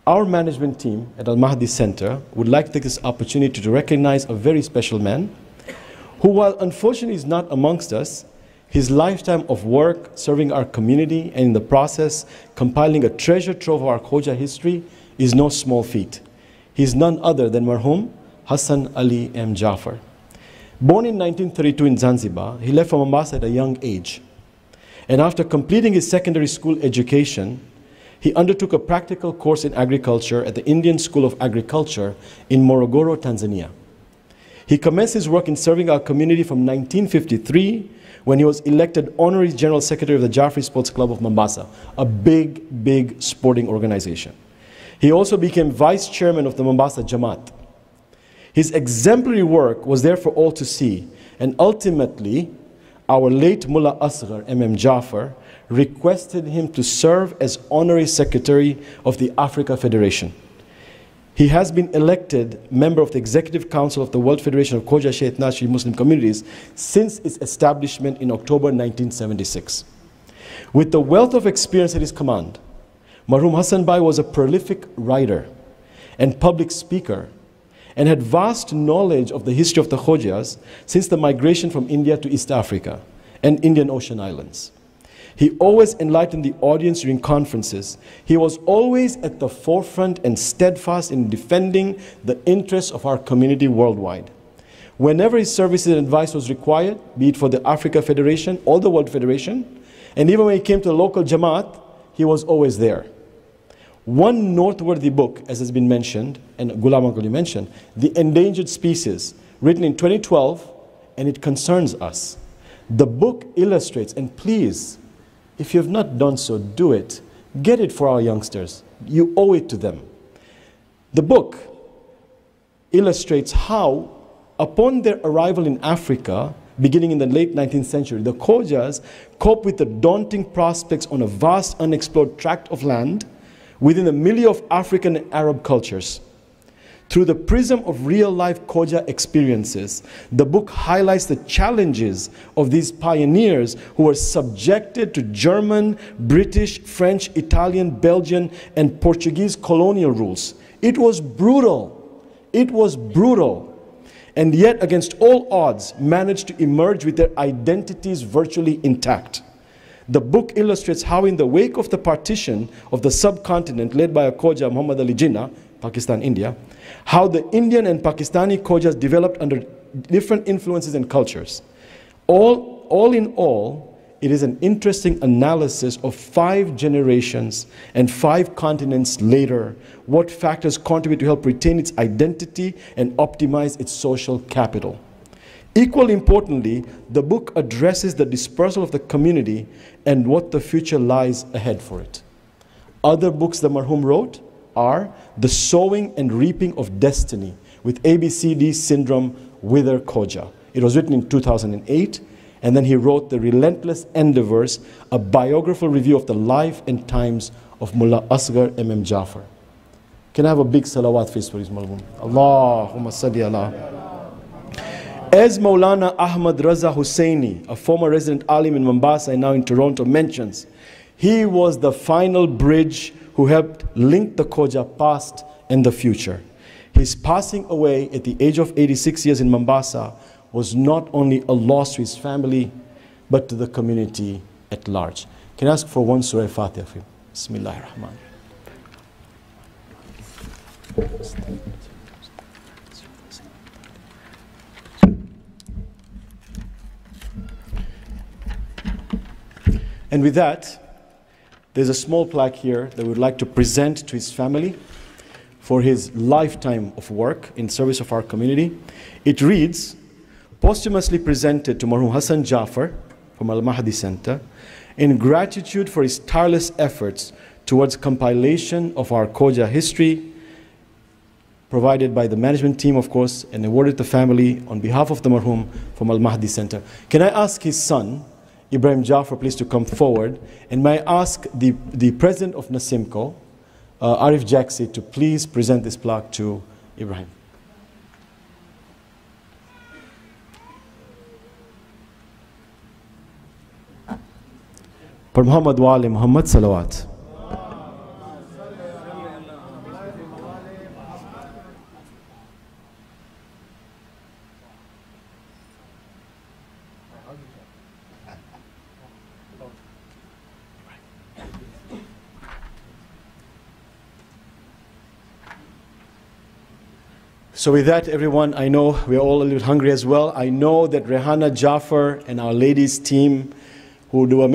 Our management team at Al-Mahdi Center would like to take this opportunity to recognize a very special man who, while unfortunately is not amongst us, his lifetime of work serving our community and in the process compiling a treasure trove of our Khoja history is no small feat. He is none other than marhum Hassan Ali M. Jaffer. Born in 1932 in Zanzibar, he left for Mombasa at a young age. And after completing his secondary school education, he undertook a practical course in agriculture at the Indian School of Agriculture in Morogoro, Tanzania. He commenced his work in serving our community from 1953 when he was elected Honorary General Secretary of the Jaffer Sports Club of Mombasa, a big sporting organization. He also became Vice Chairman of the Mombasa Jamaat. His exemplary work was there for all to see, and ultimately, our late Mullah Asghar M.M. Jaffer requested him to serve as Honorary Secretary of the Africa Federation. He has been elected member of the Executive Council of the World Federation of Khoja Shaykh Nashi Muslim Communities since its establishment in October 1976. With the wealth of experience at his command, Marhum Hassan Bhai was a prolific writer and public speaker and had vast knowledge of the history of the Khojas since the migration from India to East Africa and Indian Ocean Islands. He always enlightened the audience during conferences. He was always at the forefront and steadfast in defending the interests of our community worldwide. Whenever his services and advice was required, be it for the Africa Federation or the World Federation, and even when he came to the local Jamaat, he was always there. One noteworthy book, as has been mentioned, and Ghulam Uncle mentioned, The Endangered Species, written in 2012, and it concerns us. The book illustrates, and please, if you have not done so, do it. Get it for our youngsters. You owe it to them. The book illustrates how, upon their arrival in Africa, beginning in the late 19th century, the Khojas cope with the daunting prospects on a vast unexplored tract of land within the milieu of African and Arab cultures. Through the prism of real-life Khoja experiences, the book highlights the challenges of these pioneers who were subjected to German, British, French, Italian, Belgian, and Portuguese colonial rules. It was brutal. It was brutal. And yet, against all odds, managed to emerge with their identities virtually intact. The book illustrates how in the wake of the partition of the subcontinent led by a Khoja, Muhammad Ali Jinnah, Pakistan, India, how the Indian and Pakistani Khojas developed under different influences and cultures. All in all, it is an interesting analysis of 5 generations and 5 continents later, what factors contribute to help retain its identity and optimize its social capital. Equally importantly, the book addresses the dispersal of the community and what the future lies ahead for it. Other books the marhum wrote are The Sowing and Reaping of Destiny with ABCD Syndrome Wither Khoja. It was written in 2008, and then he wrote The Relentless Endeavors, a biographical review of the life and times of Mullah Asghar M.M. Jaffer. Can I have a big salawat for his marhum? Allahumma salli ala. As Maulana Ahmad Raza Hussaini, a former resident alim in Mombasa and now in Toronto, mentions, he was the final bridge who helped link the Khoja past and the future. His passing away at the age of 86 years in Mombasa was not only a loss to his family, but to the community at large. Can I ask for one Surah Fatiha for him? Bismillahir Rahmanir Rahim. And with that, there's a small plaque here that we'd like to present to his family for his lifetime of work in service of our community. It reads, posthumously presented to Marhum Hassan Jaffer from Al-Mahdi Center, in gratitude for his tireless efforts towards compilation of our Khoja history, provided by the management team, of course, and awarded the family on behalf of the Marhum from Al-Mahdi Center. Can I ask his son, Ibrahim Jaffer, please to come forward, and may I ask the president of Nasimco, Arif Jaxi, to please present this plaque to Ibrahim. Per Muhammad wa ali Muhammad salawat. So with that, everyone, I know we're all a little hungry as well. I know that Rehana, Jaffer, and our ladies team who do a